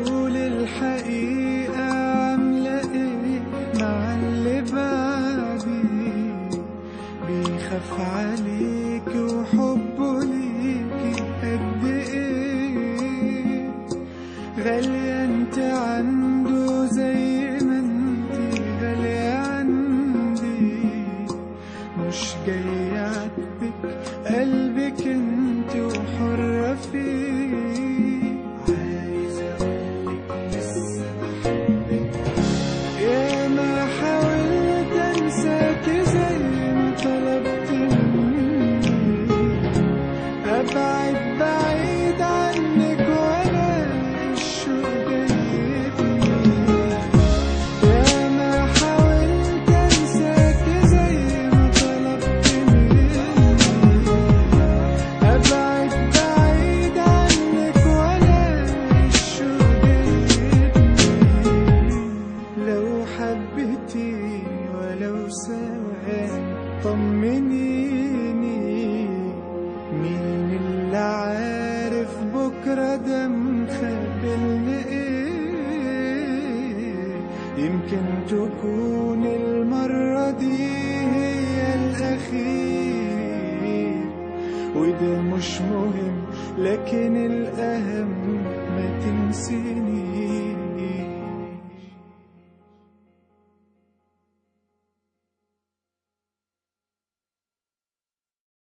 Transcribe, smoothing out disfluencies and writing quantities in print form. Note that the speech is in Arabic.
قول الحقيقة عاملة ايه مع اللي بعدي، بيخاف عليك وحبه ليكي قد ايه، غالية انت عنده زي ما انت غالية عندي، مش جاي عاتبك قلبك انت وحرة فيه، عايز اقولك لسه بحبك، يا ما حاولت انساكي زي ما طلبت مني، ابعد بعيد عنك وانا الشوق جايبني، يا ما حاولت انساكي زي ما طلبت مني، ابعد بعيد عنك وانا الشوق جايبني، لو حبيتيني ولو ثواني طمنيني، مين اللي عارف بكرة ده مخبلنا ايه، يمكن تكون المرة دي هي الأخير، وده مش مهم لكن الأهم ما تنسينيش.